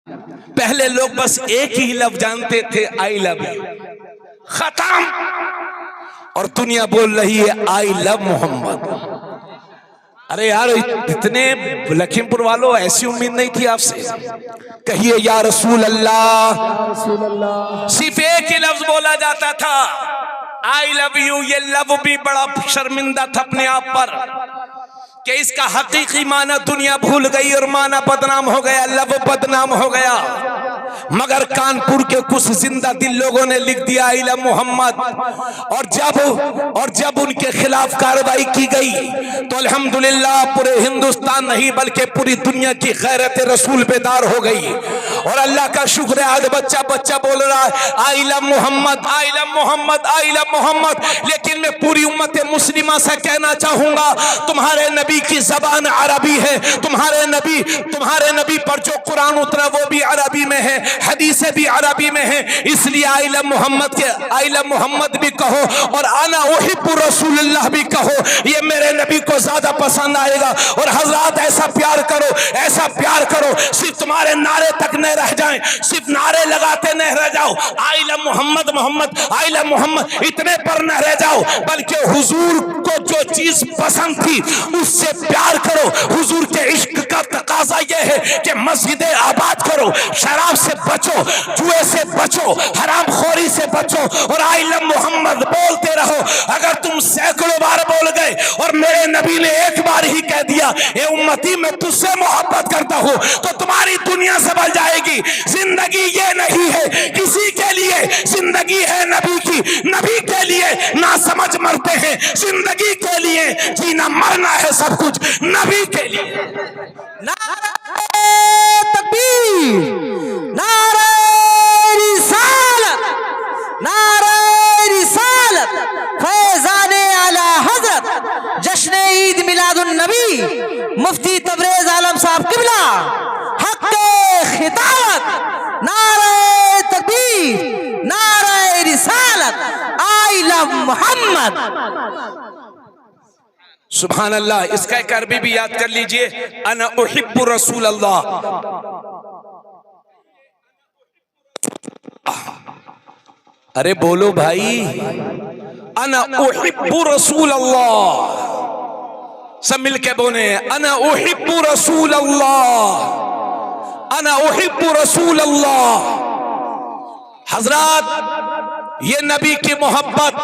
पहले लोग बस एक ही लफ्ज जानते थे, आई लव यू, खत्म। और दुनिया बोल रही है आई लव मोहम्मद। अरे यार, इतने लखीमपुर वालों, ऐसी उम्मीद नहीं थी आपसे। कहिए या रसूल अल्लाह। सिर्फ एक ही लफ्ज बोला जाता था, आई लव यू। ये लव भी बड़ा शर्मिंदा था अपने आप पर कि इसका हकीकी माना दुनिया भूल गई और माना बदनाम हो गया, लव बदनाम हो गया। मगर कानपुर के कुछ जिंदा दिल लोगों ने लिख दिया आई लव मोहम्मद। और जब उनके खिलाफ कार्रवाई की गई तो अल्हम्दुलिल्लाह पूरे हिंदुस्तान नहीं बल्कि पूरी दुनिया की गैरत रसूल बेदार हो गई। और अल्लाह का शुक्र है, आज बच्चा बच्चा बोल रहा है I love Mohammad, I love Mohammad, I love Mohammad. लेकिन मैं पूरी उम्मत मुस्लिमा से कहना चाहूंगा, तुम्हारे नबी की जबान अरबी है, तुम्हारे नबी पर जो कुरान उतरा वो भी अरबी में है, हदीसें भी अरबी में है। इसलिए आई लव मोहम्मद भी कहो और आना उहिब्बु रसूलुल्लाह भी कहो, ये मेरे नबी को ज्यादा पसंद आएगा। और हजरात ऐसा प्यार करो, ऐसा प्यार करो, सिर्फ तुम्हारे नारे तक न रह जाएं, सिर्फ नारे लगाते न रह जाओ, I love Mohammad Mohammad, I love Mohammad इतने पर न रह जाओ, बल्कि हुजूर को जो चीज पसंद थी उससे प्यार करो। हुजूर के इश्क का तकाजा यह है कि मस्जिदें आबाद करो, शराब से बचो, जुए से बचो, हरामखोरी से बचो और आई लव मोहम्मद बोलते रहो। अगर तुम सैकड़ों बार बोल गए और मेरे नबी ने एक बार ही कह दिया ए उम्मती मैं तुझसे मोहब्बत करता हूं, तो तुम्हारी दुनिया संभल जाएगी। जिंदगी ये नहीं है किसी के लिए, जिंदगी है नबी की, नबी के लिए ना समझ मरते हैं, जिंदगी के लिए जीना मरना है सब कुछ नबी के लिए। नारे तकबीर, नारे रिसालत, नारे रिसालत, फैज़ाने आला हज़रत, जश्न ईद मिलादुन नबी, मुफ्ती तबरेज आलम साहब किबला, हक़्क़े खिताबत, नारे तकबीर, नारे रिसालत, आई लव मोहम्मद। सुभान अल्लाह। इसका एक अरबी भी याद कर लीजिए, अना उहिब्बु रसूल अल्लाह। अरे बोलो भाई, अना उहिब्बु रसूल अल्लाह। सब मिलके बोले अना उहिब्बु रसूल अल्लाह, अना उहिब्बु रसूल अल्लाह। हजरात, ये नबी की मोहब्बत,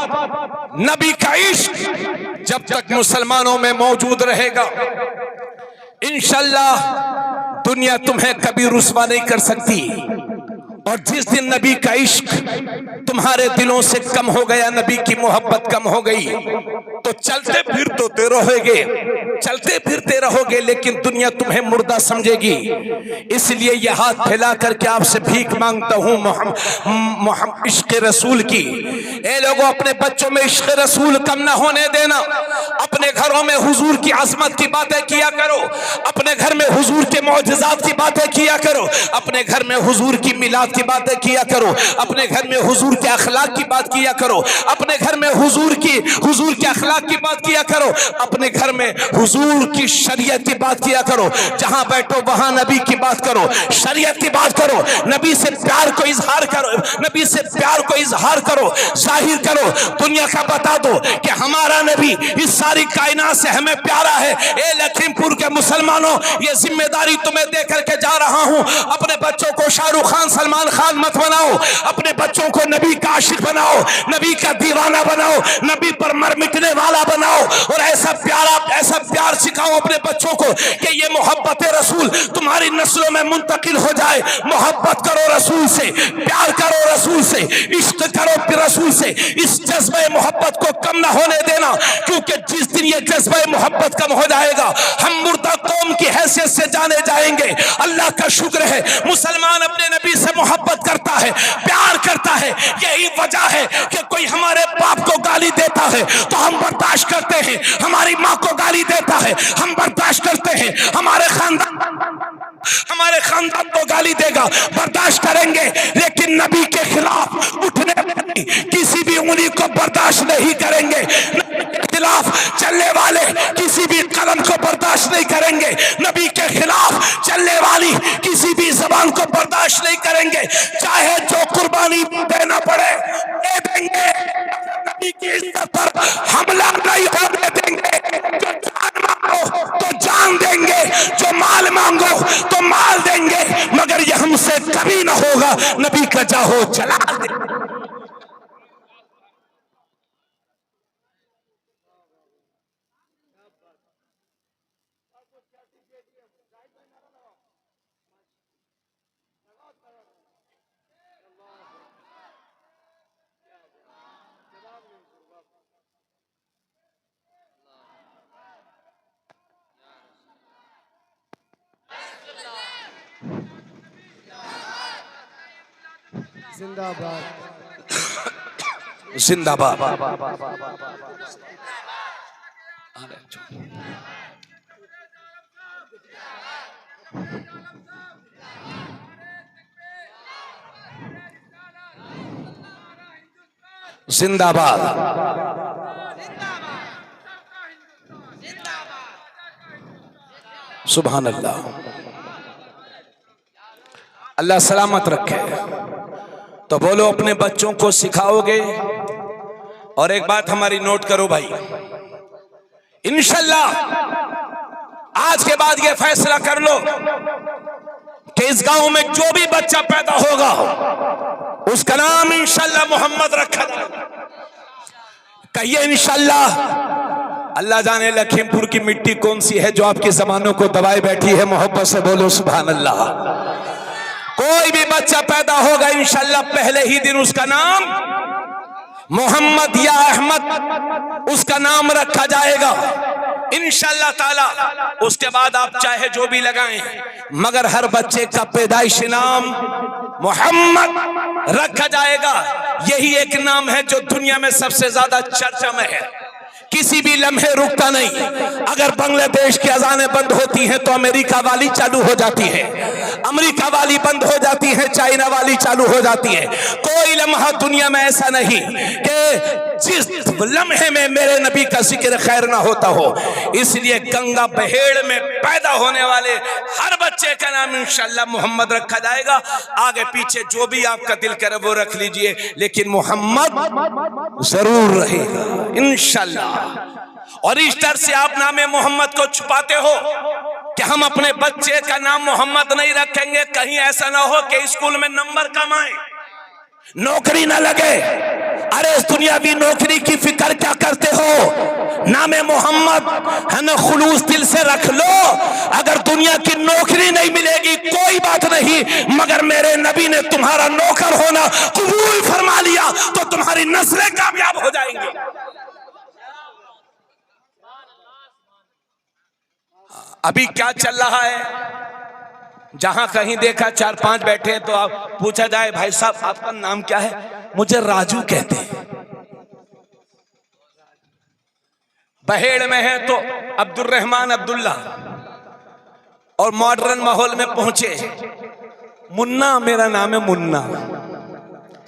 नबी का इश्क जब तक मुसलमानों में मौजूद रहेगा, इंशाअल्लाह दुनिया तुम्हें कभी रुस्वा नहीं कर सकती। और जिस दिन नबी का इश्क तुम्हारे दिलों से कम हो गया, नबी की मोहब्बत कम हो गई, तो चलते फिरते रहोगे, चलते फिरते रहोगे, लेकिन दुनिया तुम्हें मुर्दा समझेगी। इसलिए यह हाथ फैला करके आपसे भीख मांगता हूं इश्क रसूल की। ए लोगों, अपने बच्चों में इश्क रसूल कम ना होने देना। अपने घरों में हुजूर की अजमत की बातें किया करो, अपने घर में हुजूर के मौजज़ात की बातें किया करो, अपने घर में हुजूर की मिलाद की बातें किया करो, अपने घर में हुजूर के अखलाक की बात किया करो, अपने घर में हुजूर के अखलाक की बात किया करो, अपने घर में हुजूर की शरीयत की बात किया करो। जहां बैठो वहां नबी की बात करो, शरीयत की बात करो, नबी से प्यार को इजहार करो, नबी से प्यार को इजहार करो, जाहिर करो, दुनिया का बता दो कि हमारा नबी इस सारी कायनात से हमें प्यारा है। ए लखीमपुर के मुसलमानों, ये जिम्मेदारी तुम्हें दे करके जा रहा हूं। अपने बच्चों को शाहरुख खान, सलमान खान मत बनाओ, अपने बच्चों को नबी का आशिक बनाओ, नबी का दीवाना बनाओ, नबी पर मर मिटने वाला बनाओ और ऐसा प्यार सिखाओ अपने बच्चों को कि ये मोहब्बत रसूल तुम्हारी नस्लों में मुंतकिल हो जाए। मोहब्बत करो रसूल से, प्यार करो रसूल से, इश्क करो रसूल से। इस जज्बे मोहब्बत को कम ना होने देना, क्योंकि जिस दिन ये जज्बे मोहब्बत कम हो जाएगा, हम मुर्दा कौम की हैसियत से जाने जाएंगे। अल्लाह का शुक्र है मुसलमान अपने नबी से मोहब्बत करता है, प्यार करता है। यही वजह है कि कोई हमारे बाप को गाली देता है तो हम बर्दाश्त करते हैं, हमारी माँ को गाली देता है हम बर्दाश्त करते हैं, हमारे खानदान को गाली देगा बर्दाश्त करेंगे, लेकिन नबी के खिलाफ उठने वाली किसी भी उंगली को बर्दाश्त नहीं करेंगे। नबी के खिलाफ चलने वाले किसी भी कलम को बर्दाश्त नहीं करेंगे। नबी के खिलाफ चलने वाली किसी भी जबान को बर्दाश्त नहीं करेंगे, चाहे जो कुर्बानी देना पड़े दे देंगे। नबी की इज्जत पर हमला नहीं होने देंगे। जो जान मांगो तो जान देंगे, जो माल मांगो तो माल देंगे, मगर ये हमसे कभी ना होगा नबी का जाहो जला देंगे। जिंदाबाद। जिंदाबाद। सुभान अल्लाह। अल्लाह सलामत रखे। तो बोलो अपने बच्चों को सिखाओगे। और एक बात हमारी नोट करो भाई, इंशाल्लाह आज के बाद ये फैसला कर लो कि इस गांव में जो भी बच्चा पैदा होगा उसका नाम इंशाल्लाह मोहम्मद रखा जाएगा। कहिए इंशाल्लाह। अल्लाह जाने लखीमपुर की मिट्टी कौन सी है जो आपकी जबानों को दबाए बैठी है। मोहब्बत से बोलो सुभान अल्लाह। कोई भी बच्चा पैदा होगा इंशाल्लाह पहले ही दिन उसका नाम मोहम्मद या अहमद उसका नाम रखा जाएगा इंशाल्लाह ताला। उसके बाद आप चाहे जो भी लगाएं, मगर हर बच्चे का पैदाइशी नाम मोहम्मद रखा जाएगा। यही एक नाम है जो दुनिया में सबसे ज्यादा चर्चा में है, किसी भी लम्हे रुकता नहीं। अगर बांग्लादेश की अजानें बंद होती हैं तो अमेरिका वाली चालू हो जाती है, अमेरिका वाली बंद हो जाती है, चाइना वाली चालू हो जाती है। कोई लम्हा दुनिया में ऐसा नहीं कि जिस लम्हे में मेरे नबी का जिक्र खैर ना होता हो। इसलिए गंगा बहेड़ में पैदा होने वाले हर बच्चे का नाम इंशाल्लाह मोहम्मद रखा जाएगा। आगे पीछे जो भी आपका दिल करे वो रख लीजिए, लेकिन मोहम्मद जरूर रहेगा इंशाल्लाह। और इस डर से आप नामे मोहम्मद को छुपाते हो कि हम अपने बच्चे का नाम मोहम्मद नहीं रखेंगे, कहीं ऐसा ना हो कि स्कूल में नंबर कम आए, नौकरी ना लगे। अरे इस दुनियावी नौकरी की फिक्र क्या करते हो? नामे मोहम्मद है ना, खुलूस दिल से रख लो। अगर दुनिया की नौकरी नहीं मिलेगी कोई बात नहीं, मगर मेरे नबी ने तुम्हारा नौकर होना कबूल फरमा लिया तो तुम्हारी नस्लें कामयाब हो जाएंगी। अभी क्या चल रहा है, जहां कहीं देखा 4-5 बैठे हैं तो आप पूछा जाए भाई साहब आपका नाम क्या है, मुझे राजू कहते हैं। बहेड़ में है तो अब्दुल रहमान अब्दुल्ला, और मॉडर्न माहौल में पहुंचे मुन्ना, मेरा नाम है मुन्ना।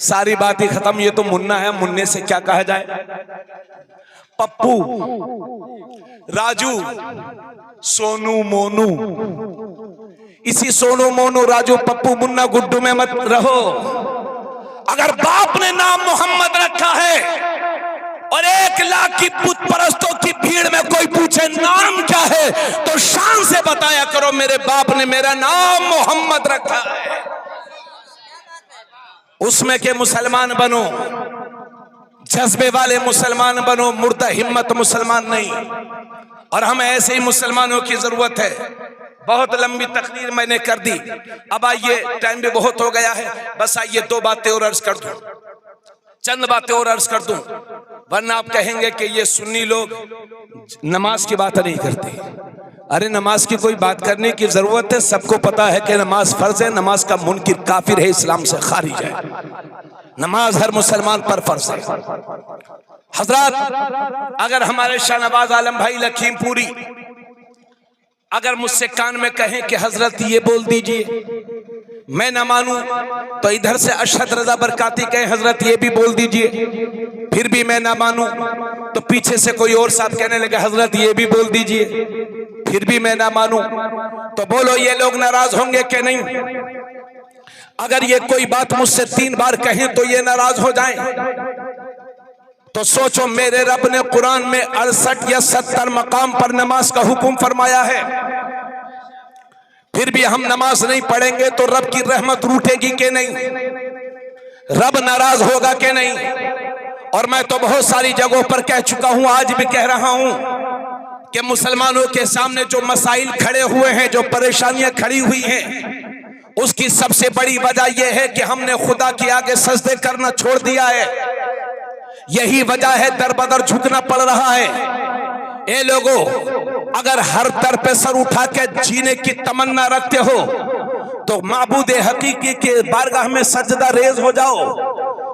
सारी बात ही खत्म, ये तो मुन्ना है, मुन्ने से क्या कहा जाए? पप्पू, राजू, सोनू, मोनू। इसी सोनू, मोनू, राजू, पप्पू, मुन्ना, गुड्डू में मत रहो। अगर बाप ने नाम मोहम्मद रखा है और 1 लाख की बुत परस्तों की भीड़ में कोई पूछे नाम क्या है तो शान से बताया करो मेरे बाप ने मेरा नाम मोहम्मद रखा है। उसमें के मुसलमान बनो, जज्बे वाले मुसलमान बनो, मुर्दा हिम्मत मुसलमान नहीं। और हमें ऐसे ही मुसलमानों की जरूरत है। बहुत लंबी तकरीर मैंने कर दी, अब आइए टाइम भी बहुत हो गया है, बस आइए 2 बातें और अर्ज कर दूं, चंद बातें और अर्ज कर दूं, वरना आप कहेंगे कि ये सुन्नी लोग नमाज की बात नहीं करते। अरे नमाज की कोई बात करने की जरूरत है, सबको पता है कि नमाज फर्ज है, नमाज का मुनकिर काफिर है, इस्लाम से खारिज है। नमाज हर मुसलमान पर फर्ज है। हजरत, अगर हमारे शाहनवाज आलम भाई लखीमपुरी अगर मुझसे कान में कहें कि हजरत ये बोल दीजिए, मैं ना मानूं, तो इधर से अशहद रजा बरकाती कहें हजरत ये भी बोल दीजिए, फिर भी मैं ना मानूं, तो पीछे से कोई और साहब कहने लगे हजरत ये भी बोल दीजिए, फिर भी मैं ना मानूं, तो बोलो ये लोग नाराज होंगे कि नहीं? अगर ये कोई बात मुझसे 3 बार कहें तो ये नाराज हो जाएं। तो सोचो, मेरे रब ने कुरान में 68 या 70 मकाम पर नमाज का हुक्म फरमाया है, फिर भी हम नमाज नहीं पढ़ेंगे तो रब की रहमत रूठेगी कि नहीं? रब नाराज होगा कि नहीं? और मैं तो बहुत सारी जगहों पर कह चुका हूं, आज भी कह रहा हूं कि मुसलमानों के सामने जो मसाइल खड़े हुए हैं, जो परेशानियां खड़ी हुई हैं, उसकी सबसे बड़ी वजह यह है कि हमने खुदा के आगे सजदे करना छोड़ दिया है। यही वजह है दर बदर झुकना पड़ रहा है। ए लोगों, अगर हर दर पे सर उठा के जीने की तमन्ना रखते हो तो माबूद हकीकी के बारगाह में सजदा रेज हो जाओ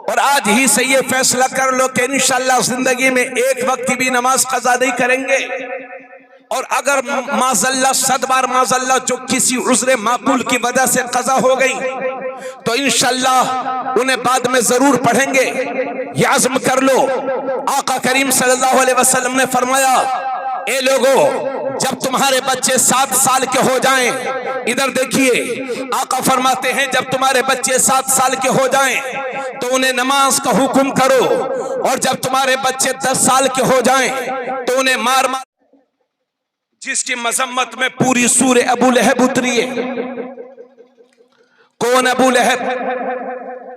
और आज ही से ये फैसला कर लो कि इंशाअल्लाह जिंदगी में एक वक्त की भी नमाज कज़ा नहीं करेंगे। और अगर माज़अल्लाह 100 बार माज़अल्लाह जो किसी उज़्र माकूल की वजह से कज़ा हो गई तो इंशाअल्लाह उन्हें बाद में जरूर पढ़ेंगे। ये आज़म कर लो। आका करीम सल्लल्लाहु अलैहि वसल्लम ने फरमाया, ए लोगों, जब तुम्हारे बच्चे 7 साल के हो जाएं, इधर देखिए, आका फरमाते हैं जब तुम्हारे बच्चे 7 साल के हो जाएं तो उन्हें नमाज का हुक्म करो, और जब तुम्हारे बच्चे 10 साल के हो जाएं तो उन्हें मार मार। जिसकी मजम्मत में पूरी सूरह अबू लहब उतरी है। कौन अबू लहब?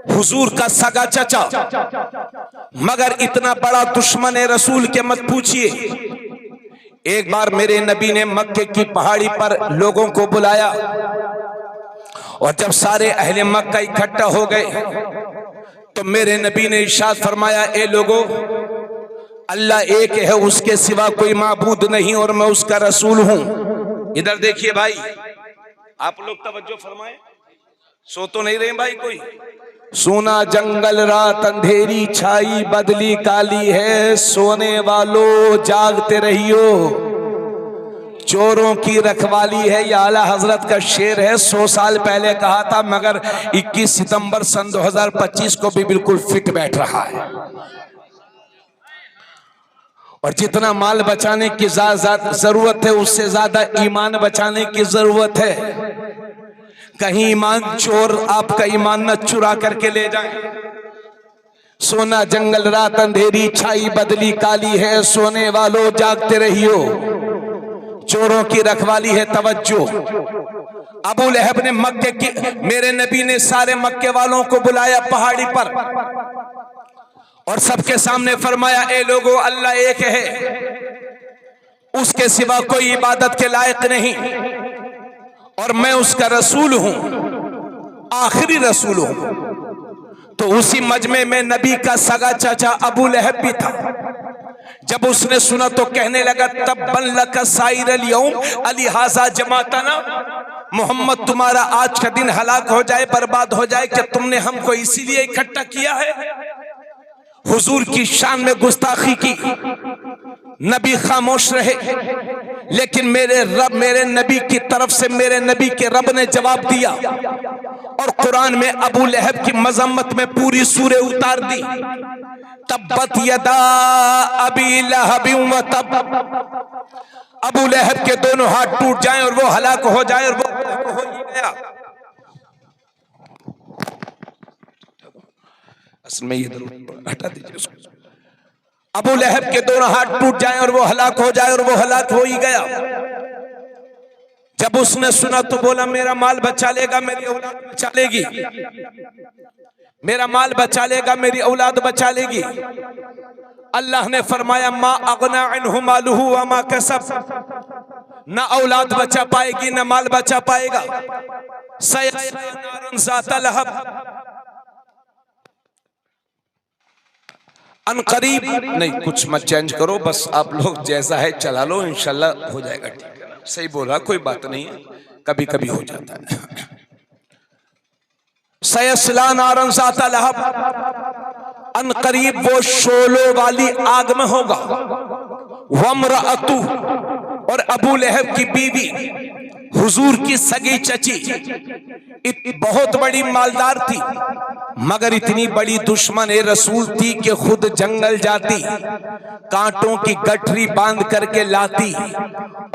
हुजूर का सगा चचा, मगर इतना बड़ा दुश्मन है रसूल के, मत पूछिए। एक बार मेरे नबी ने मक्के की पहाड़ी पर लोगों को बुलाया और जब सारे अहले मक्का इकट्ठा हो गए तो मेरे नबी ने इरशाद फरमाया, ए लोगों, अल्लाह एक है, उसके सिवा कोई माबूद नहीं और मैं उसका रसूल हूं। इधर देखिए भाई, आप लोग तवज्जो फरमाएं। सो तो नहीं रहे भाई कोई? सोना जंगल रात अंधेरी छाई बदली काली है, सोने वालों जागते रहियो, चोरों की रखवाली है। या आला हजरत का शेर है, 100 साल पहले कहा था, मगर 21 सितंबर सन 2025 को भी बिल्कुल फिट बैठ रहा है। और जितना माल बचाने की जरूरत है उससे ज्यादा ईमान बचाने की जरूरत है। कहीं ईमान चोर आपका ईमान न चुरा करके ले जाए। सोना जंगल रात अंधेरी छाई बदली काली है, सोने वालों जागते रहियो, चोरों की रखवाली है। तवज्जो, अबू लहब ने मक्के की, मेरे नबी ने सारे मक्के वालों को बुलाया पहाड़ी पर और सबके सामने फरमाया, ए लोगों, अल्लाह एक है, उसके सिवा कोई इबादत के लायक नहीं और मैं उसका रसूल हूं, आखिरी रसूल हूं। तो उसी मजमे में नबी का सगा चाचा अबू लहब भी था। जब उसने सुना तो कहने लगा, तब्बन लका साइर अल यौम अलिहाजा जमातना, मोहम्मद तुम्हारा आज का दिन हलाक हो जाए, बर्बाद हो जाए, कि तुमने हमको इसीलिए इकट्ठा किया है। हुजूर की शान में गुस्ताखी की, नबी खामोश रहे, लेकिन मेरे नबी की तरफ से मेरे नबी के रब ने जवाब दिया और कुरान में अबू लहब की मजम्मत में पूरी सूरह उतार दी। तब्बत यदा अबी लहब व तब, अबू लहब के दोनों हाथ टूट जाएं और वो हलाक हो जाए, और वो हो ही गया। असल में ये हटा दीजिए उसको। अबू लहब के दोनों हाथ टूट जाएं और वो हलाक हो जाए, और वो हलाक हो ही गया। जब उसने सुना तो बोला, मेरा माल बचा लेगा, मेरी औलाद बचा लेगी, मेरा माल बचा लेगा, मेरी औलाद बचा लेगी। अल्लाह ने फरमाया, मा अगना अन्हु मालुहु व मा कसब, ना औलाद बचा पाएगी ना माल बचा पाएगा। सयस्ला नारन ज़ाता लहब, अनकरीब नहीं, कुछ मत चेंज करो, बस आप लोग जैसा है चला लो, इंशाल्लाह हो जाएगा। ठीक है ना? सही बोला, कोई बात नहीं है, कभी कभी हो जाता है। सयस्ला नारन ज़ाता लहब, अनकरीब वो शोलों वाली आग में होगा। वम्रअतु, और अबू लहब की बीवी हुजूर की सगी चची, बहुत बड़ी मालदार थी, मगर इतनी बड़ी दुश्मन ए रसूल थी कि खुद जंगल जाती, कांटों की गठरी बांध करके लाती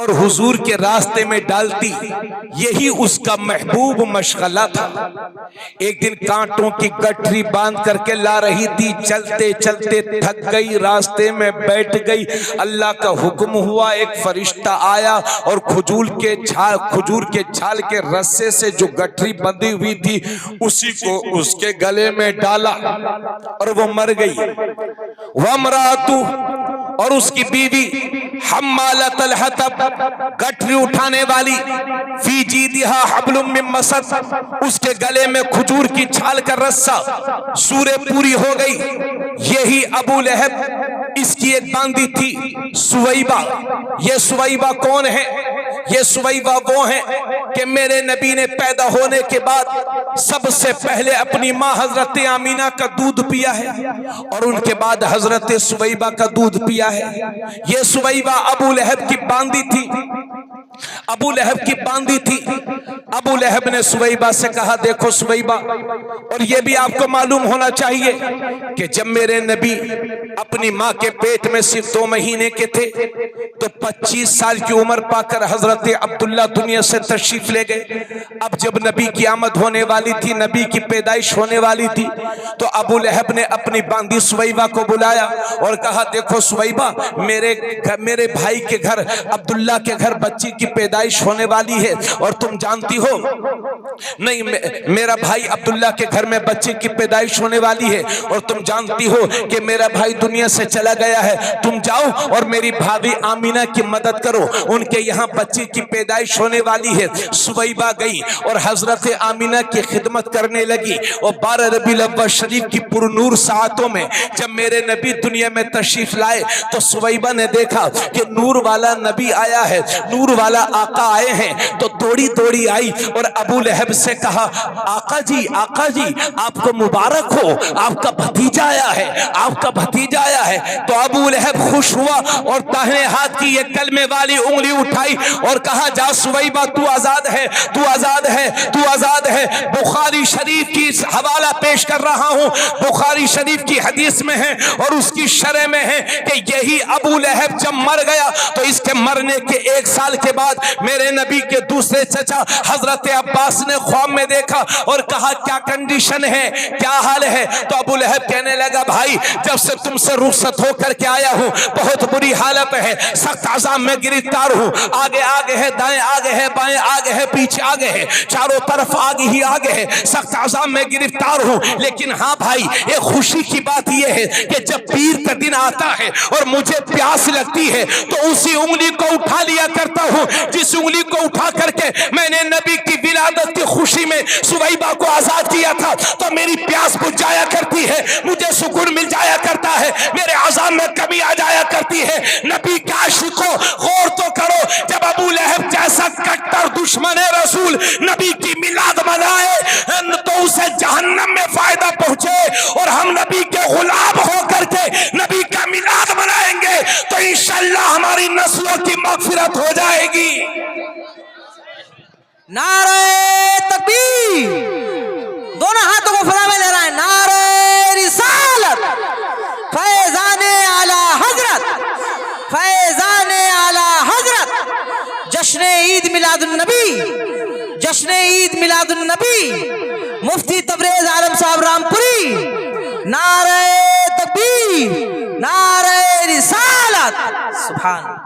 और हुजूर के रास्ते में डालती। यही उसका महबूब मशगला था। एक दिन कांटों की गठरी बांध करके ला रही थी, चलते चलते थक गई, रास्ते में बैठ गई। अल्लाह का हुक्म हुआ, एक फरिश्ता आया और खजूर के छाल के रस्से से जो गठरी बंधी हुई थी उसी को उसके गले में डाला और वो मर गई। वमरातु, और उसकी बीवी हम्मालतल हतब, गठरी उठाने वाली, फी जीदिहा हब्लुम मिन मसद, उसके गले में खजूर की छाल का रस्सा, सूरे पूरी हो गई। यही अबू लहब, इसकी एक बांदी थी सुवैबा। ये सुवैबा कौन है? ये सुवैबा वो है कि मेरे नबी ने पैदा होने के बाद सबसे पहले अपनी माँ हजरत आमीना का दूध पिया है और उनके बाद हजरत सुवैबा का दूध पिया है। ये सुवैबा अबू लहब की बांदी थी, अबू लहब की बांदी थी। अबू लहब ने सुवैबा से कहा, देखो सुवैबा, और यह भी आपको मालूम होना चाहिए कि जब मेरे नबी अपनी माँ के पेट में सिर्फ 2 महीने के थे तो 25 साल की उम्र पाकर हजरत अब्दुल्ला दुनिया से तशरीफ ले गए। अब जब नबी की आमद होने वाली थी, नबी की पैदाइश होने वाली थी, तो अबू लहब ने अपनी बांदी सुवैबा को बुलाया और कहा, देखो सुवैबा, मेरे भाई के घर अब्दुल्ला के घर बच्ची की पैदाइश होने वाली है और तुम जानती हो, नहीं, मेरा भाई अब्दुल्ला के घर में बच्चे की पैदाइश होने वाली है और तुम जानती हो कि मेरा भाई दुनिया से चला गया है। तुम जाओ और मेरी भाभी आमीना की मदद करो, उनके यहाँ बच्चे की पैदाइश होने वाली है। सुवैबा गई और हजरत आमीना की खिदमत करने लगी। और 12 रबीउल अव्वल शरीफ की पुरनूर सातों में जब मेरे नबी दुनिया में तशरीफ लाए तो सुवैबा ने देखा कि नूर वाला नबी आया है, नूर वाला आका आए हैं। तो दौड़ी दौड़ी आई और अबू लहब से कहा, आका जी आपको मुबारक हो, आपका भतीजा आया है, आपका भतीजा आया है। तो अबू लहब खुश हुआ और दाहिने हाथ की ये कलमे वाली उंगली उठाई और कहा, जा सुवैबा, तू आजाद है, तू आजाद है, तू आजाद है। बुखारी शरीफ की हवाला पेश कर रहा हूं, बुखारी शरीफ की हदीस में है और उसकी शरह में है कि यही अबू लहब जब मर गया तो इसके मरने के 1 साल के बाद मेरे नबी के दूसरे चचा हजरत अब्बास ने ख्वाब में देखा और कहा, क्या कंडीशन है, क्या हाल है? तो अबू लहब कहने लगा, भाई जब से तुमसे रुखसत होकर के आया हूं बहुत बुरी हालत है, सख्त अज़ाब में गिरफ्तार हूं। आगे आगे है, दाएं आगे है, बाएं आगे है, पीछे आगे है, चारों तरफ आगे ही आगे है, सख्त अज़ाब में गिरफ्तार हूं। लेकिन हाँ भाई, एक खुशी की बात यह है कि जब पीर का दिन आता है और मुझे प्यास लगती है तो उसी उंगली को उठा लिया करता हूं जिस उंगली को उठा करके मैंने नबी की विलादत की खुशी में सुवैबा को आजाद किया था। तो मेरी प्यास बुझ जाया करती है, मुझे सुकून मिल जाया करता है, मेरे अज़ाब में कमी आ जाया करती है। नबी के आशिकों, गौर तो करो, जब अबू लहब जैसा कट्टर दुश्मन रसूल नबी की मिलाद मनाए तो उसे जहन्नम में फायदा पहुंचे, और हम नबी के गुलाम होकर के नबी का मिलाद मनाएंगे तो इंशाअल्लाह हमारी नस्लों की मगफिरत हो जाएगी। नारे तकबीर, दोनों हाथों को फजा में ले रहा है। नारे रिसालत, फैजाने आला हजरत, फैजाने आला हजरत, जश्न ईद मिलादुन नबी, जश्न ईद मिलादुन नबी, मुफ्ती तबरेज आलम साहब रामपुरी। नारे तकबीर, नारे रिसालत, सुभान।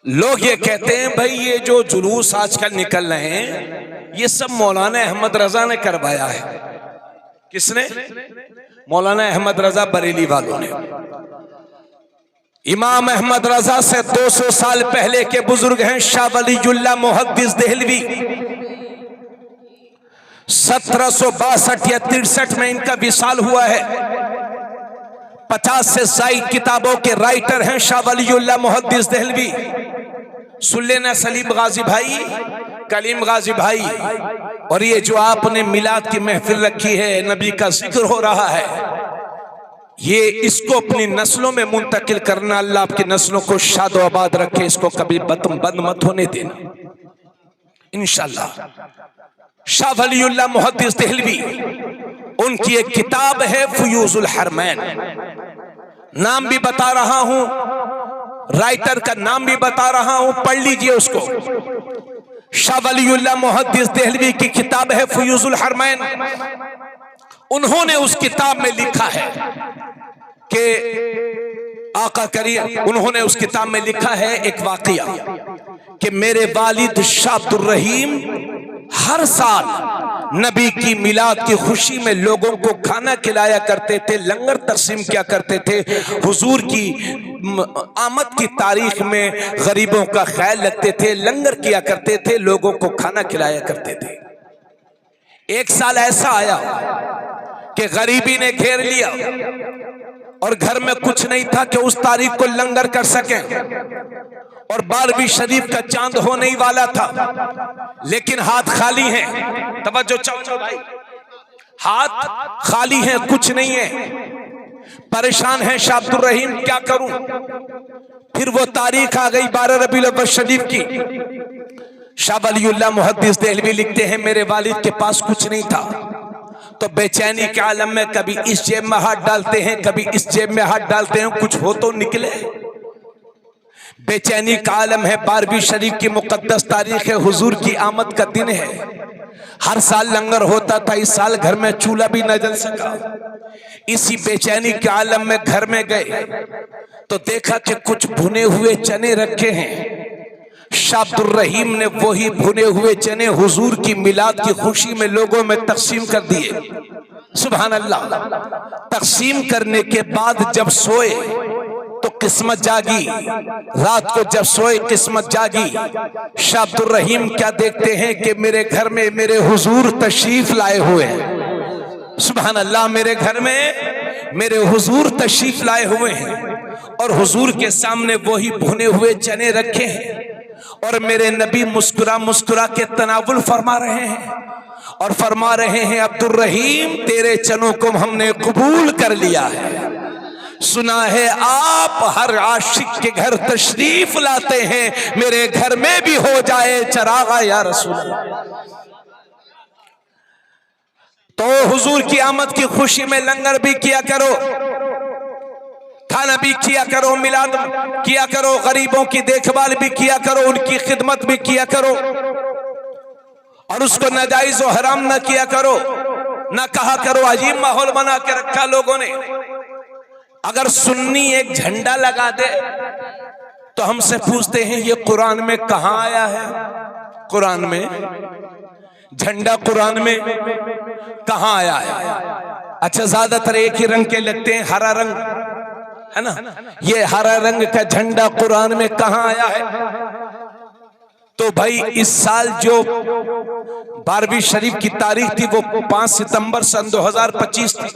लोग ये कहते हैं, भाई ये जो जुलूस आजकल निकल रहे हैं ये सब मौलाना अहमद रजा ने करवाया है। किसने? मौलाना अहमद रजा बरेली वालों ने। इमाम अहमद रजा से 200 साल पहले के बुजुर्ग हैं शाह वलीउल्लाह मुहद्दिस देहलवी। 1762 या 63 में इनका विसाल हुआ है। 50 से ज़ायद किताबों के राइटर हैं शाह वलीउल्लाह मुहद्दिस देहलवी। सुन लेना सलीम गाजी भाई, कलीम गाजी भाई। और ये जो आपने मिलाद की महफिल रखी है, नबी का जिक्र हो रहा है, ये इसको अपनी नस्लों में मुंतकिल करना, अल्लाह आपकी नस्लों को शादो आबाद रखे, इसको कभी बंद मत होने देना। इंशाअल्लाह। शाह वलीउल्लाह मुहद्दिस देहलवी, उनकी एक किताब है फयूजुल हरमैन, नाम भी बता रहा हूं, राइटर का नाम भी बता रहा हूं, पढ़ लीजिए उसको। शाह वलीउल्लाह मुहद्दिस देहलवी की किताब है फयूजुल हरमैन। उन्होंने उस किताब में लिखा है कि आका करीम, उन्होंने उस किताब में लिखा है एक वाकया कि मेरे वालिद शाह अब्दुल रहीम हर साल नबी की मिलाद की खुशी में लोगों को खाना खिलाया करते थे, लंगर तकसीम किया करते थे, हुजूर की आमद की तारीख में गरीबों का ख्याल रखते थे, लंगर किया करते थे, लोगों को खाना खिलाया करते थे। एक साल ऐसा आया कि गरीबी ने घेर लिया और घर में कुछ नहीं था कि उस तारीख को लंगर कर सकें, और 12वीं शरीफ का चांद होने ही वाला था, लेकिन हाथ खाली हैं। तवज्जो चाहो भाई, हाथ खाली हैं, कुछ नहीं है, परेशान है शाह अब्दुल रहीम, क्या करूं। फिर वो तारीख आ गई 12 रबीउल अव्वल शरीफ की। शाह वलीउल्लाह मुहद्दिस देहलवी लिखते हैं मेरे वालिद के पास कुछ नहीं था, तो बेचैनी के आलम में कभी इस जेब में हाथ डालते हैं, कभी इस जेब में हाथ डालते हैं, कुछ हो तो निकले। बेचैनी का आलम है, 12वीं शरीफ की मुकद्दस तारीख है, हुजूर की आमद का दिन है, हर साल लंगर होता था, इस साल घर में चूल्हा भी न जल सका। इसी बेचैनी के आलम में घर में गए तो देखा कि कुछ भुने हुए चने रखे हैं। शाह अब्दुल रहीम ने वही भुने हुए चने हुजूर की मिलाद की खुशी में लोगों में तकसीम कर दिए। सुभान अल्लाह। तकसीम करने के बाद जब सोए तो किस्मत जागी, रात को जब सोए किस्मत जागी। शाह अब्दुल रहीम क्या देखते हैं कि मेरे घर में मेरे हुजूर तशरीफ लाए हुए हैं। सुभान अल्लाह, मेरे घर में मेरे हुजूर तशरीफ लाए हुए हैं और हुजूर के सामने वही भुने हुए चने रखे हैं, और मेरे नबी मुस्कुरा मुस्कुरा के तनावुल फरमा रहे हैं और फरमा रहे हैं अब्दुल रहीम तेरे चनों को हमने कबूल कर लिया है। सुना है आप हर आशिक के घर तशरीफ लाते हैं, मेरे घर में भी हो जाए चरागा या रसूल। तो हुजूर की आमद की खुशी में लंगर भी किया करो, खाना भी किया करो, मिलाद किया करो, गरीबों की देखभाल भी किया करो, उनकी खिदमत भी किया करो, और उसको नाजायज और हराम ना किया करो, ना कहा करो। अजीब माहौल बना के रखा लोगों ने। अगर सुन्नी एक झंडा लगा दे तो हमसे पूछते हैं ये कुरान में कहां आया है? कुरान में झंडा कुरान में कहां आया है? अच्छा, ज्यादातर एक ही रंग के लगते हैं, हरा रंग है ना, ये हरा रंग का झंडा कुरान में कहां आया है? तो भाई इस साल जो 12वीं शरीफ की तारीख थी वो 5 सितंबर सन 2025 थी,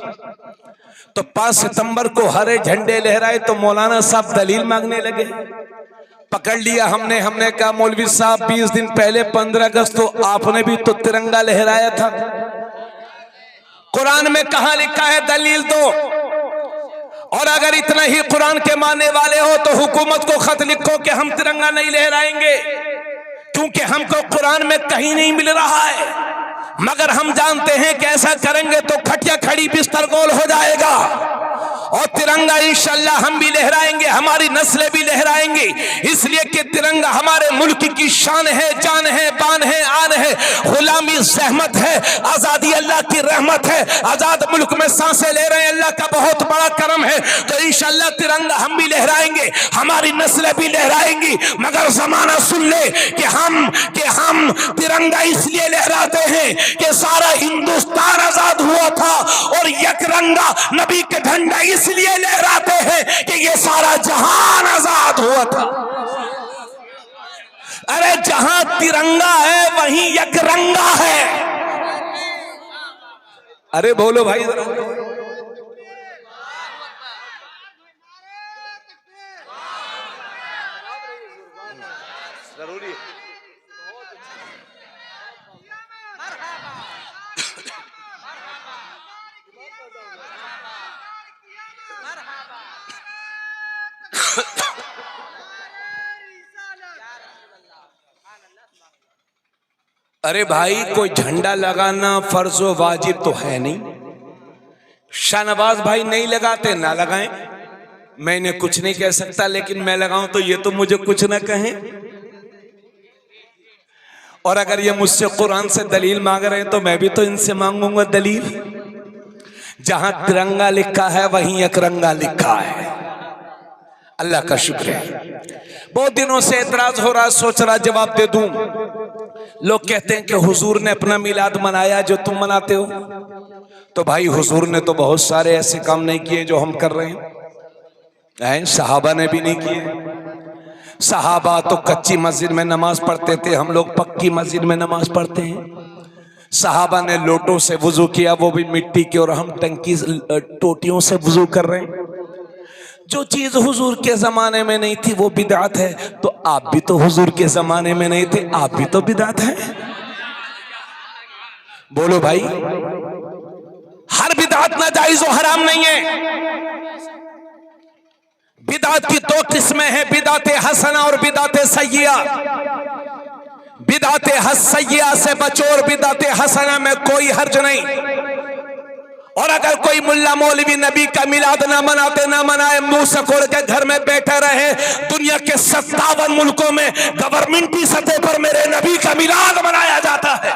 तो 5 सितंबर को हरे झंडे लहराए तो मौलाना साहब दलील मांगने लगे। पकड़ लिया हमने कहा मौलवी साहब 20 दिन पहले 15 अगस्त को आपने भी तो तिरंगा लहराया था, कुरान में कहां लिखा है? दलील दो। और अगर इतना ही कुरान के मानने वाले हो तो हुकूमत को खत लिखो कि हम तिरंगा नहीं लहराएंगे, क्योंकि हमको कुरान में कहीं नहीं मिल रहा है। मगर हम जानते हैं कि ऐसा करेंगे तो खटिया खड़ी बिस्तर गोल हो जाएगा, और तिरंगा इंशाअल्लाह हम भी लहराएंगे, हमारी नस्लें भी लहराएंगी, इसलिए कि तिरंगा हमारे मुल्क की शान है, जान है, बान है, आन है। गुलामी सहमत है, आजादी अल्लाह की रहमत है। आजाद मुल्क में सांसें ले रहे हैं, अल्लाह का बहुत बड़ा करम है। तो इंशाअल्लाह तिरंगा हम भी लहराएंगे, हमारी नस्लें भी लहराएंगी। मगर जमाना सुन ले कि हम तिरंगा इसलिए लहराते हैं कि सारा हिंदुस्तान आजाद हुआ था, और यकरंगा नबी के झंडा इसलिए लहराते हैं कि ये सारा जहान आजाद हुआ था। अरे जहां तिरंगा है वहीं यकरंगा है। अरे बोलो भाई जरा। जरूरी है। अरे भाई, कोई झंडा लगाना फर्ज व वाजिब तो है नहीं। शाहनवाज भाई नहीं लगाते, ना लगाएं, मैंने कुछ नहीं कह सकता, लेकिन मैं लगाऊं तो ये तो मुझे कुछ ना कहें। और अगर ये मुझसे कुरान से दलील मांग रहे हैं तो मैं भी तो इनसे मांगूंगा दलील। जहां तिरंगा लिखा है वहीं अकरंगा लिखा है। अल्लाह का शुक्र है। बहुत दिनों से एतराज हो रहा, सोच रहा जवाब दे दूं। लोग कहते हैं कि हुजूर ने अपना मिलाद मनाया जो तुम मनाते हो। तो भाई, हुजूर ने तो बहुत सारे ऐसे काम नहीं किए जो हम कर रहे हैं। सहाबा ने भी नहीं किए। सहाबा तो कच्ची मस्जिद में नमाज पढ़ते थे, हम लोग पक्की मस्जिद में नमाज पढ़ते हैं। सहाबा ने लोटों से वुजू किया, वो भी मिट्टी के, और हम टंकी टोटियों से वुजू कर रहे हैं। जो चीज हुजूर के जमाने में नहीं थी वो बिदअत है, तो आप भी तो हुजूर के जमाने में नहीं थे, आप भी तो बिदअत है। बोलो भाई, हर बिदअत नाजायज और हराम नहीं है। बिदअत की दो किस्में हैं, बिदअत हसना और बिदअत सय्यिआ। बिदअत सय्यिआ से बचो और बिदअत हसना में कोई हर्ज नहीं। और अगर कोई मुल्ला मौलवी नबी का मिलाद ना मनाते ना मनाए, मुंह सकोड़ के घर में बैठे रहे, दुनिया के 57 मुल्कों में गवर्नमेंटी सतह पर मेरे नबी का मिलाद मनाया जाता है।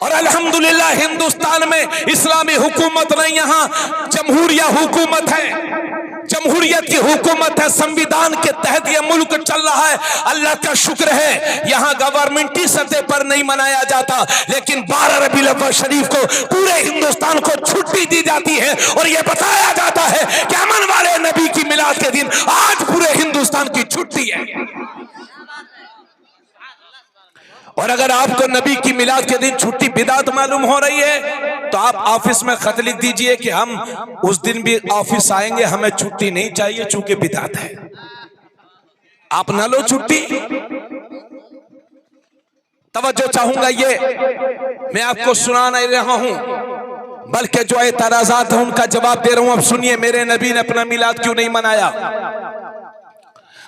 और अल्हम्दुलिल्लाह हिंदुस्तान में इस्लामी हुकूमत नहीं, यहाँ जमहूरिया हुकूमत है। जमहूरियत की हुकूमत है, संविधान के तहत यह मुल्क चल रहा है। अल्लाह का शुक्र है, यहाँ गवर्नमेंटी सतह पर नहीं मनाया जाता, लेकिन 12 रबीउल अव्वल शरीफ को पूरे हिंदुस्तान को छुट्टी दी जाती है। और यह बताया जाता है कि अमन वाले नबी की मिलाद के दिन आज पूरे हिंदुस्तान की छुट्टी है। और अगर आपको नबी की मिलाद के दिन छुट्टी बिदअत मालूम हो रही है, तो आप ऑफिस में खत लिख दीजिए कि हम उस दिन भी ऑफिस आएंगे, हमें छुट्टी नहीं चाहिए चूंकि बिदअत है। आप ना लो छुट्टी। तवज्जो चाहूंगा, ये मैं आपको सुना नहीं रहा हूं, बल्कि जो एतराजात है उनका जवाब दे रहा हूं। अब सुनिए, मेरे नबी ने अपना मिलाद क्यों नहीं मनाया।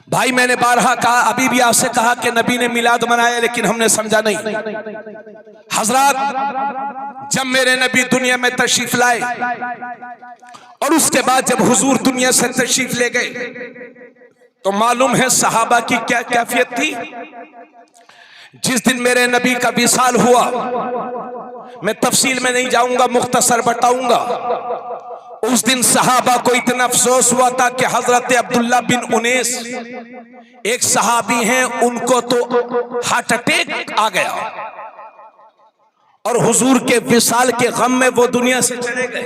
भाई, मैंने बारहा कहा, अभी भी आपसे कहा कि नबी ने मिलाद मनाया, लेकिन हमने समझा नहीं। हजरत, जब मेरे नबी दुनिया में तशरीफ लाए और उसके बाद जब हुजूर दुनिया से तशरीफ ले गए, तो मालूम है सहाबा की क्या कैफियत थी। जिस दिन मेरे नबी का विसाल हुआ, मैं तफसील में नहीं जाऊंगा, मुख्तसर बताऊंगा। उस दिन सहाबा को इतना अफसोस हुआ था कि हजरत अब्दुल्ला बिन उनैस, एक सहाबी हैं, उनको तो हार्ट अटैक आ गया और हुजूर के विसाल के गम में वो दुनिया से चले गए।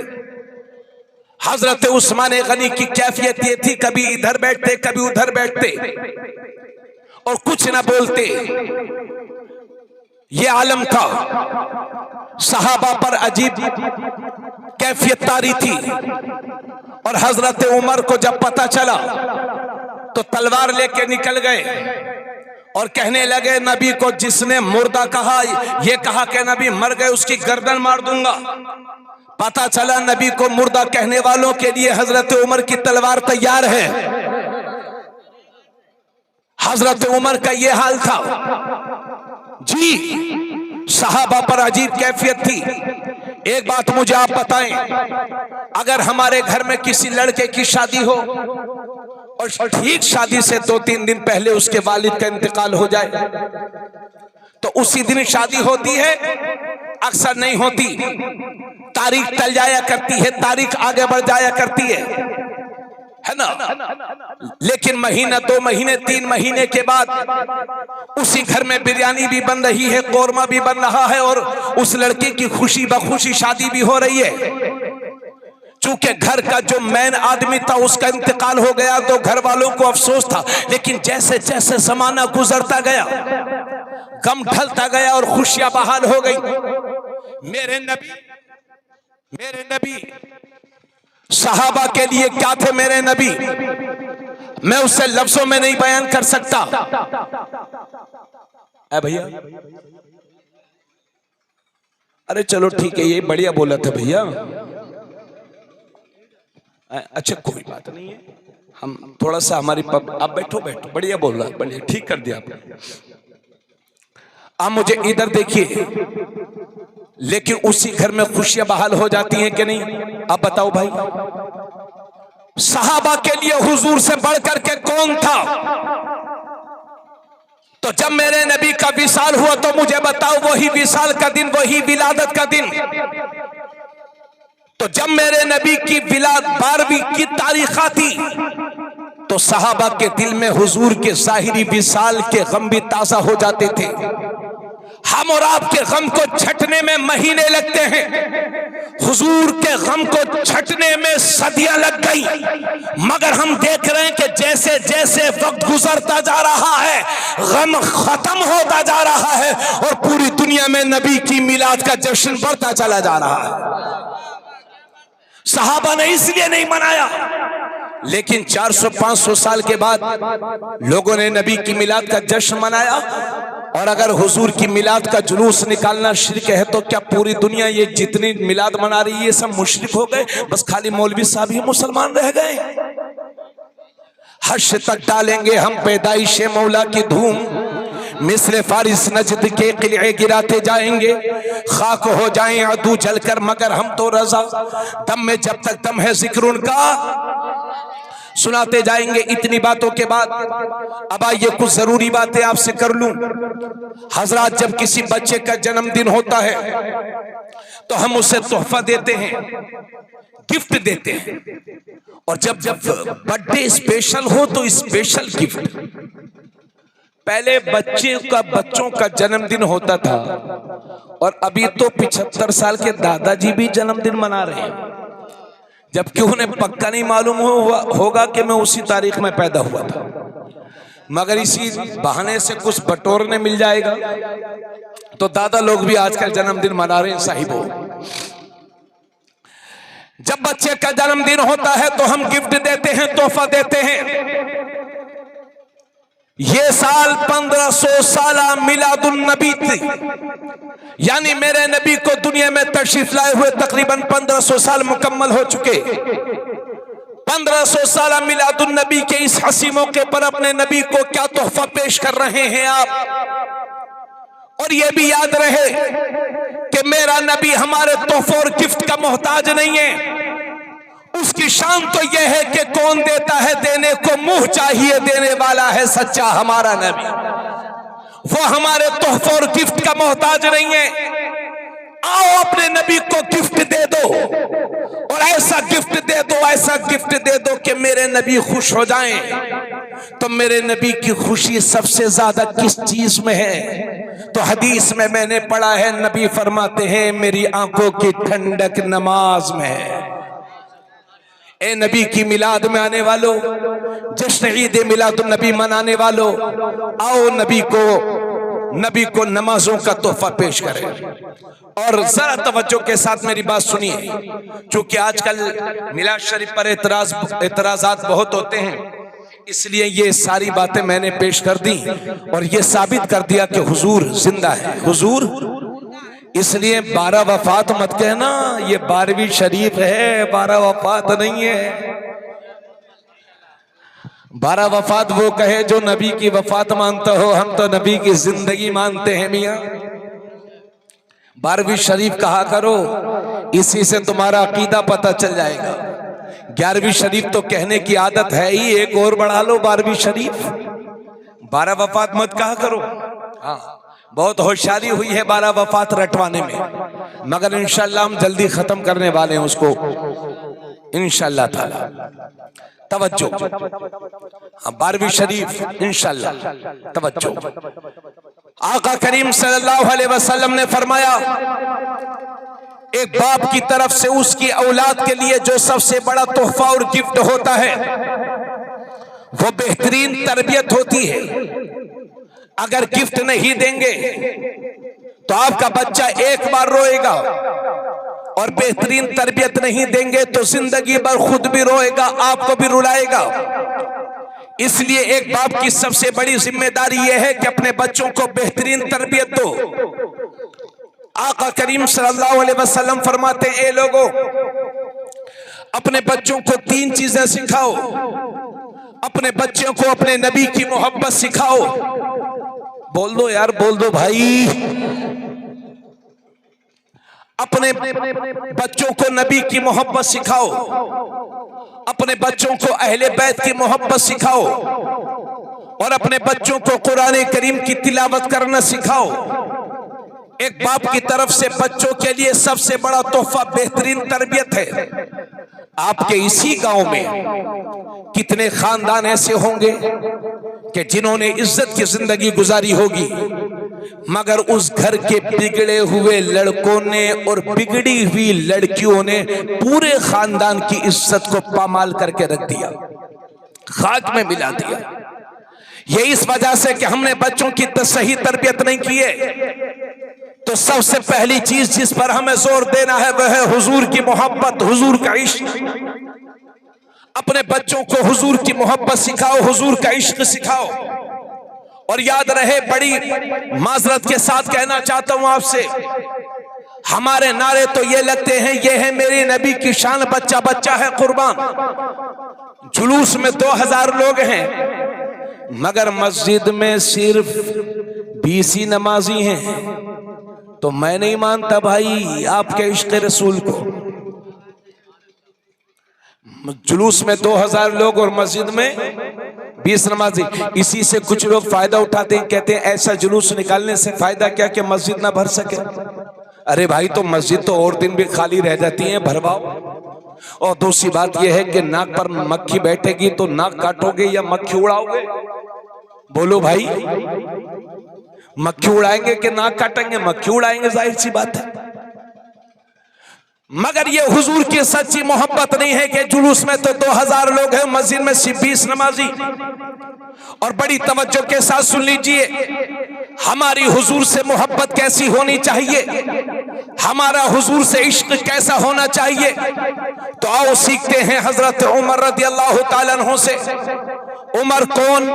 हजरत उस्मान गनी की कैफियत ये थी, कभी इधर बैठते कभी उधर बैठते और कुछ ना बोलते। ये आलम था। सहाबा पर अजीब कैफियत तारी थी। और हजरत उमर को जब पता चला तो तलवार लेके निकल गए और कहने लगे, नबी को जिसने मुर्दा कहा, ये कहा कि नबी मर गए, उसकी गर्दन मार दूंगा। पता चला नबी को मुर्दा कहने वालों के लिए हजरत उमर की तलवार तैयार है। हजरत उमर का ये हाल था जी। सहाबा पर अजीब कैफियत थी। एक बात मुझे आप बताएं, अगर हमारे घर में किसी लड़के की शादी हो और ठीक शादी से 2-3 दिन पहले उसके वालिद का इंतकाल हो जाए, तो उसी दिन शादी होती है? अक्सर नहीं होती। तारीख टल जाया करती है, तारीख आगे बढ़ जाया करती है ना। लेकिन महीना, 2 महीने, 3 महीने के बाद उसी घर में बिरयानी भी बन रही है, कोरमा भी बन रहा है और उस लड़के की खुशी बखुशी शादी भी हो रही है। चूंकि घर का जो मेन आदमी था उसका इंतकाल हो गया, तो घर वालों को अफसोस था। लेकिन जैसे जैसे जमाना गुजरता गया, गम ढलता गया और खुशियां बहाल हो गई। मेरे नबी सहाबा के लिए क्या थे मेरे नबी, मैं उससे लफ्जों में नहीं बयान कर सकता। भैया, अरे चलो ठीक है, ये बढ़िया बोला था भैया। अच्छा कोई बात नहीं है, हम थोड़ा सा हमारी आप बैठो, बढ़िया बोल रहा, बढ़िया ठीक कर दिया आपने। आप मुझे इधर देखिए, लेकिन उसी घर में खुशियां बहाल हो जाती हैं कि नहीं? आप बताओ भाई, सहाबा के लिए हुजूर से बढ़कर के कौन था? तो जब मेरे नबी का विसाल हुआ तो मुझे बताओ, वही विसाल का दिन, वही विलादत का दिन। तो जब मेरे नबी की विलाद 12वीं की तारीख आती तो सहाबा के दिल में हुजूर के जाहिरी विसाल के गम भी ताजा हो जाते थे। हम और आपके गम को छटने में महीने लगते हैं, हुजूर के गम को छटने में सदियां लग गई। मगर हम देख रहे हैं कि जैसे जैसे वक्त गुजरता जा रहा है, गम खत्म होता जा रहा है और पूरी दुनिया में नबी की मिलाद का जश्न बढ़ता चला जा रहा है। सहाबा ने इसलिए नहीं मनाया, लेकिन 400-500 साल के बाद लोगों ने नबी की मिलाद का जश्न मनाया। और अगर हुजूर की मिलाद का जुलूस निकालना शिर्क है तो क्या पूरी दुनिया ये जितनी मिलाद मना रही है ये सब मुशरिक हो गए? बस खाली मौलवी साहब ही मुसलमान रह गए? हश्र तक डालेंगे हम पैदाइश मौला की धूम, मिस्र फारिस नजद के किले गिराते जाएंगे, खाक हो जाएं अदू जलकर मगर हम तो रजा, दम में जब तक दम है जिक्र उनका सुनाते जाएंगे। इतनी बातों के बाद अब आइए कुछ जरूरी बातें आपसे कर लूं। हजरात, जब किसी बच्चे का जन्मदिन होता है तो हम उसे तोहफा देते हैं, गिफ्ट देते हैं। और जब जब बर्थडे स्पेशल हो तो स्पेशल गिफ्ट। पहले बच्चों का जन्मदिन होता था और अभी तो 75 साल के दादाजी भी जन्मदिन मना रहे हैं, जबकि उन्हें पक्का नहीं मालूम होगा कि मैं उसी तारीख में पैदा हुआ था। मगर इसी बहाने से कुछ बटोरने मिल जाएगा तो दादा लोग भी आजकल जन्मदिन मना रहे हैं साहिबों। जब बच्चे का जन्मदिन होता है तो हम गिफ्ट देते हैं, तोहफा देते हैं। ये साल 1500 साला मिलादुन नबी थी, यानी मेरे नबी को दुनिया में तशरीफ लाए हुए तकरीबन 1500 साल मुकम्मल हो चुके। 1500 साला मिलादुन नबी के इस हंसी मौके पर अपने नबी को क्या तोहफा पेश कर रहे हैं आप? और ये भी याद रहे कि मेरा नबी हमारे तोहफे और गिफ्ट का मोहताज नहीं है। उसकी शान तो यह है कि कौन देता है देने को मुंह चाहिए देने वाला है सच्चा हमारा नबी। वो हमारे तोहफे और गिफ्ट का मोहताज नहीं है। आओ अपने नबी को गिफ्ट दे दो और ऐसा गिफ्ट दे दो, ऐसा गिफ्ट दे दो कि मेरे नबी खुश हो जाएं। तो मेरे नबी की खुशी सबसे ज्यादा किस चीज में है? तो हदीस में मैंने पढ़ा है, नबी फरमाते हैं मेरी आंखों की ठंडक नमाज में है। ए नबी की मिलाद में आने वालों, जश्न ईद मिलादुन नबी मनाने वालों, आओ नबी को नमाजों का तोहफा पेश करें। और जरा तवज्जो के साथ मेरी बात सुनिए, क्योंकि आजकल मिलाद शरीफ पर एतराजात बहुत होते हैं, इसलिए ये सारी बातें मैंने पेश कर दी और ये साबित कर दिया कि हुजूर जिंदा है। हुजूर इसलिए 12 वफात मत कहना, ये 12वीं शरीफ है, 12 वफात नहीं है। 12 वफात वो कहे जो नबी की वफात मानता हो, हम तो नबी की जिंदगी मानते हैं मियाँ। 12वीं शरीफ कहा करो, इसी से तुम्हारा अकीदा पता चल जाएगा। 11वीं शरीफ तो कहने की आदत है ही, एक और बढ़ा लो 12वीं शरीफ। 12 वफात मत कहा करो। हाँ, बहुत होशियारी हुई है 12 वफात रटवाने में, मगर इंशाल्लाह हम जल्दी खत्म करने वाले हैं उसको इंशाल्लाह ताला। तवज्जो, 12वीं शरीफ इंशाल्लाह, तवज्जो। आका करीम सल्लल्लाहु अलैहि वसल्लम ने फरमाया, एक बाप की तरफ से उसकी औलाद के लिए जो सबसे बड़ा तोहफा और गिफ्ट होता है वो बेहतरीन तरबियत होती है। अगर गिफ्ट नहीं देंगे तो आपका बच्चा एक बार रोएगा, और बेहतरीन तरबियत नहीं देंगे तो जिंदगी भर खुद भी रोएगा, आपको भी रुलाएगा। इसलिए एक बाप की सबसे बड़ी जिम्मेदारी यह है कि अपने बच्चों को बेहतरीन तरबियत दो। आका करीम सल्लल्लाहु अलैहि वसल्लम फरमाते हैं, ए लोगों, अपने बच्चों को 3 चीजें सिखाओ। अपने बच्चों को अपने नबी की मोहब्बत सिखाओ, बोल दो यार, बोल दो भाई। अपने बच्चों को नबी की मोहब्बत सिखाओ, अपने बच्चों को अहले बैत की मोहब्बत सिखाओ, और अपने बच्चों को कुरान करीम की तिलावत करना सिखाओ। एक बाप की तरफ से बच्चों के लिए सबसे बड़ा तोहफा बेहतरीन तरबियत है। आपके इसी गांव में कितने खानदान ऐसे होंगे कि जिन्होंने इज्जत की जिंदगी गुजारी होगी, मगर उस घर के बिगड़े हुए लड़कों ने और बिगड़ी हुई लड़कियों ने पूरे खानदान की इज्जत को पामाल करके रख दिया, खाक में मिला दिया। ये इस वजह से कि हमने बच्चों की सही तरबियत नहीं की है। तो सबसे पहली चीज जिस पर हमें जोर देना है वह है हुजूर की मोहब्बत, हुजूर का इश्क। अपने बच्चों को हुजूर की मोहब्बत सिखाओ, हुजूर का इश्क सिखाओ। और याद रहे, बड़ी माजरत के साथ कहना चाहता हूं आपसे, हमारे नारे तो ये लगते हैं, ये है मेरे नबी की शान, बच्चा बच्चा है कुर्बान। जुलूस में 2000 लोग हैं, मगर मस्जिद में सिर्फ 20 ही नमाजी हैं। तो मैं नहीं मानता भाई आपके इश्क रसूल को। जुलूस में 2000 लोग और मस्जिद में 20 नमाजी। इसी से कुछ लोग फायदा उठाते हैं, कहते हैं ऐसा जुलूस निकालने से फायदा क्या कि मस्जिद ना भर सके। अरे भाई, तो मस्जिद तो और दिन भी खाली रह जाती है, भरवाओ। और दूसरी बात यह है कि नाक पर मक्खी बैठेगी तो नाक काटोगे या मक्खी उड़ाओगे? बोलो भाई, मक्खी उड़ाएंगे कि नाक काटेंगे? मक्खी उड़ाएंगे, जाहिर सी बात है। मगर ये हुजूर की सच्ची मोहब्बत नहीं है कि जुलूस में तो 2000 लोग हैं, मस्जिद में सिर्फ 20 नमाजी। और बड़ी तवज्जो के साथ सुन लीजिए, हमारी हुजूर से मोहब्बत कैसी होनी चाहिए, हमारा हुजूर से इश्क कैसा होना चाहिए। तो आओ सीखते हैं हजरत उमर रदियल्लाहु ताला अन्हु से। उमर कौन?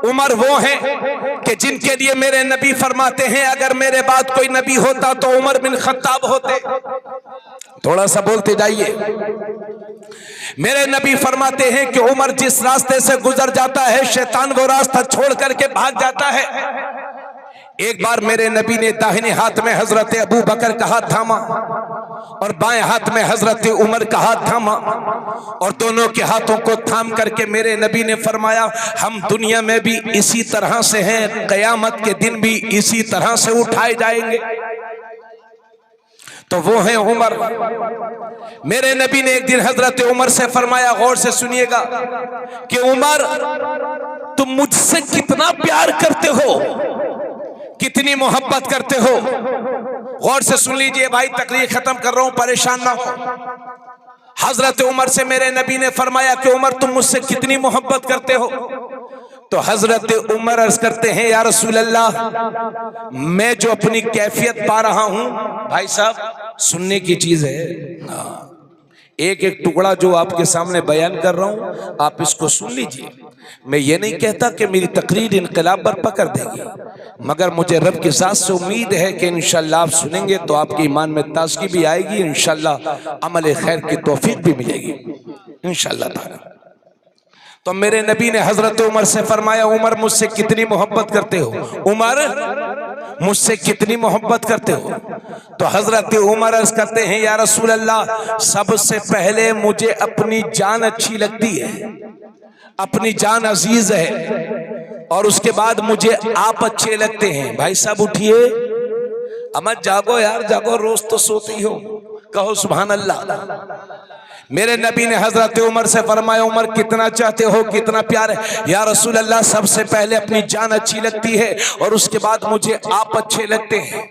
उमर वो हैं कि जिनके लिए मेरे नबी फरमाते हैं, अगर मेरे बाद कोई नबी होता तो उमर बिन खत्ताब होते। थोड़ा सा बोलते जाइए। मेरे नबी फरमाते हैं कि उमर जिस रास्ते से गुजर जाता है, शैतान वो रास्ता छोड़ करके भाग जाता है। एक बार मेरे नबी ने दाहिने हाथ में हजरत अबू बकर का हाथ थामा और बाएं हाथ में हजरत उमर का हाथ थामा, और दोनों के हाथों को थाम करके मेरे नबी ने फरमाया, हम दुनिया में भी इसी तरह से हैं, कयामत के दिन भी इसी तरह से उठाए जाएंगे। तो वो हैं उमर। मेरे नबी ने एक दिन हजरत उमर से फरमाया, गौर से सुनिएगा, कि उमर तुम मुझसे कितना प्यार करते हो, कितनी मोहब्बत करते हो। गौर से सुन लीजिए भाई, तकरीर खत्म कर रहा हूं, परेशान ना हो। हजरत उमर से मेरे नबी ने फरमाया कि उमर तुम मुझसे कितनी मोहब्बत करते हो। तो हजरत उमर अर्ज करते हैं, या रसूल अल्लाह, मैं जो अपनी कैफियत पा रहा हूं, भाई साहब सुनने की चीज है, एक एक टुकड़ा जो आपके सामने बयान कर रहा हूं, आप इसको सुन लीजिए। मैं ये नहीं कहता कि मेरी तकरीर इनकलाब बर्पा कर देगी, मगर मुझे रब की ज़ात से उम्मीद है कि इंशाअल्लाह आप सुनेंगे तो आपके ईमान में ताज़गी भी आएगी, इंशाअल्लाह अमल खैर की तौफीक भी मिलेगी इंशाअल्लाह ताला। तो मेरे नबी ने हजरत उमर से फरमाया, उमर मुझसे कितनी मोहब्बत करते हो? उमर मुझसे कितनी मोहब्बत करते हो? तो हजरत उमर अर्ज करते हैं, या रसूल अल्लाह, सबसे पहले मुझे अपनी जान अच्छी लगती है, अपनी जान अजीज है, और उसके बाद मुझे आप अच्छे लगते हैं। भाई साहब उठिए, अमर जागो यार, जागो, रोज तो सोती हो, कहो सुभान अल्लाह। मेरे नबी ने हजरत उमर से फरमाया, उमर कितना चाहते हो, कितना प्यार है? या रसूल अल्लाह, सबसे पहले अपनी जान अच्छी लगती है और उसके बाद मुझे आप अच्छे लगते हैं।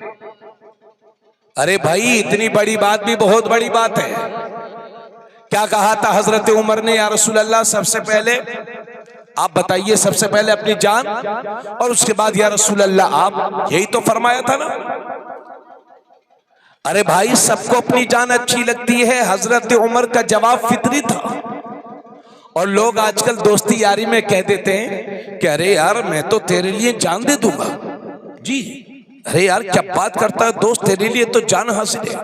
अरे भाई, इतनी बड़ी बात भी बहुत बड़ी बात है। क्या कहा था हजरत उमर ने? या रसूल अल्लाह, सबसे पहले आप बताइए, सबसे पहले अपनी जान और उसके बाद या रसूल अल्लाह आप, यही तो फरमाया था ना। अरे भाई, सबको अपनी जान अच्छी लगती है। हजरत उमर का जवाब फितरी था। और लोग आजकल दोस्ती यारी में कह देते हैं कि अरे यार, मैं तो तेरे लिए जान दे दूंगा जी। अरे यार, क्या बात करता है दोस्त, तेरे लिए तो जान हासिल है,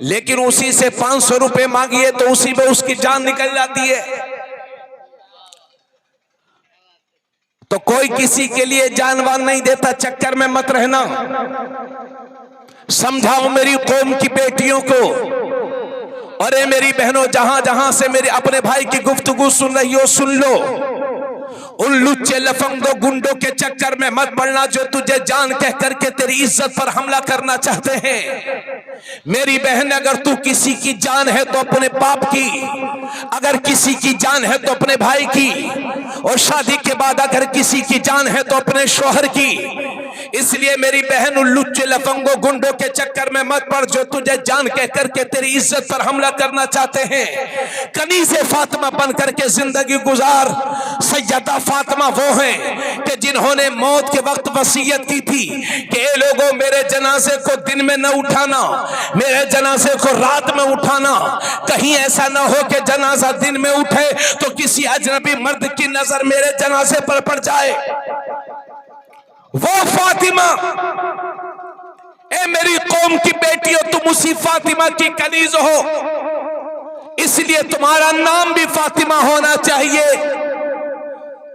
लेकिन उसी से 500 रुपए मांगिए तो उसी में उसकी जान निकल जाती है। तो कोई किसी के लिए जानवान नहीं देता, चक्कर में मत रहना। समझाओ मेरी कौम की बेटियों को, अरे मेरी बहनों, जहां जहां से मेरे अपने भाई की गुफ्तगू सुन रही हो, सुन लो। उन लुच्चे लफंगों गुंडों के चक्कर में मत पड़ना जो तुझे जान कह करके तेरी इज्जत पर हमला करना चाहते हैं। मेरी बहन, अगर तू किसी की जान है तो अपने बाप की, अगर किसी की जान है तो अपने भाई की, और शादी के बाद अगर किसी की जान है तो अपने शौहर की। इसलिए मेरी बहन, उन लुच्चे लफंगों गुंडों के चक्कर में मत पड़ जो तुझे जान कह करके तेरी इज्जत पर हमला करना चाहते हैं। कनीज़े फातिमा बन करके जिंदगी गुजार। सैयदा फातिमा वो हैं कि जिन्होंने मौत के वक्त वसीयत की थी कि ए लोगों, मेरे जनाजे को दिन में न उठाना, मेरे जनाजे को रात में उठाना। कहीं ऐसा ना हो कि जनाजा दिन में उठे तो किसी अजनबी मर्द की नजर मेरे जनाजे पर पड़ जाए। वो फातिमा, ए मेरी कौम की बेटियों, तुम उसी फातिमा की कनीज हो, इसलिए तुम्हारा नाम भी फातिमा होना चाहिए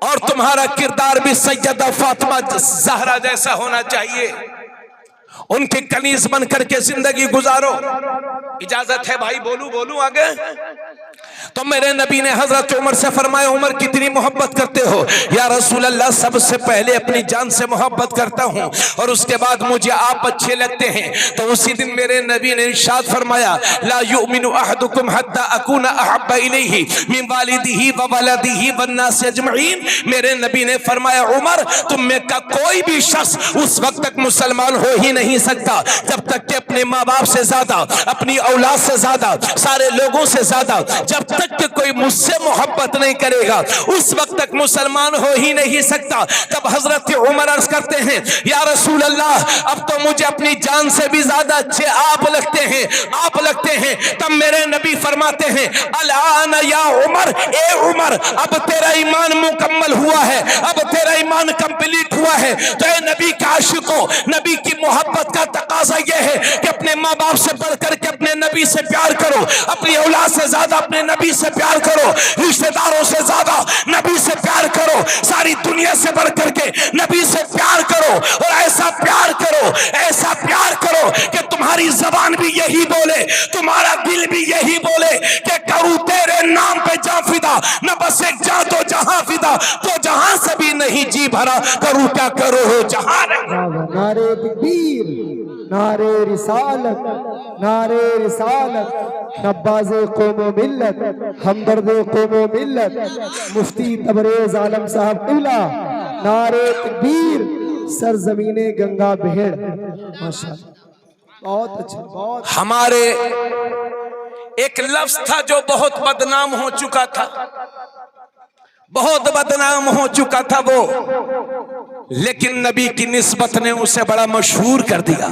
और तुम्हारा किरदार भी सैयदा फातिमा ज़हरा जैसा होना चाहिए। उनकी कनीज बन करके जिंदगी गुजारो। इजाजत है भाई, बोलूं आगे? तो मेरे नबी ने हजरत उमर से फरमाया, उमर कितनी मोहब्बत करते हो? या रसूल अल्लाह, सबसे पहले अपनी जान से मोहब्बत करता हूं और उसके बाद मुझे आप अच्छे लगते हैं। तो उसी दिन मेरे नबी ने इरशाद फरमाया, ला युमिनु अहदुकुम हत्ता अकूना अहब्बा इलैहि मिन वालिदिही व वलदिही वन्नास अजमईन। मेरे नबी ने फरमाया, उमर, तुम में का कोई भी शख्स उस वक्त तक मुसलमान हो ही नहीं सकता जब तक कि अपने माँ बाप से ज्यादा, अपनी औलाद से ज्यादा, सारे लोगों से ज्यादा जब तक कि कोई मुझसे मोहब्बत नहीं करेगा उस वक्त तक मुसलमान हो ही नहीं सकता। तब हजरत उमर अर्ज करते हैं, या रसूल अल्लाह, अब तो मुझे अपनी जान से भी ज्यादा अच्छे आप लगते हैं, आप लगते हैं। तब मेरे नबी फरमाते हैं, अल-आन या उमर, ए उमर, अब तेरा ईमान मुकम्मल हुआ है, अब तेरा ईमान कंप्लीट हुआ है। तो ए नबी के आशिकों, नबी की मोहब्बत का तकाजा यह है कि अपने माँ बाप से बढ़कर के अपने नबी से प्यार करो, अपनी औलाद से ज्यादा अपने नबी से प्यार करो, रिश्तेदारों से ज्यादा नबी से प्यार करो, सारी दुनिया से बढ़कर के नबी से प्यार करो। और ऐसा प्यार करो, ऐसा प्यार करो कि तुम्हारी जबान भी यही बोले, तुम्हारा दिल भी यही बोले कि करूं तेरे नाम पे जा फिदा, न बस एक जा तो जहां फिदा, तो जहां से भी नहीं जी भरा, करूं क्या करो हो जहां। नारे तकबीर, नारे रिसालत, नारे रिसालत, नब्बाज़े कौम व मिल्लत, हमदर्दे कौम व मिल्लत, मुफ्ती तबरेज आलम साहब क़िबला, नारे तकबीर, सरजमीने गंगा बहेड़। माशाअल्लाह, बहुत अच्छा, बहुत। हमारे एक लफ्ज था जो बहुत बदनाम हो चुका था, बहुत बदनाम हो चुका था वो, लेकिन नबी की निस्बत ने उसे बड़ा मशहूर कर दिया।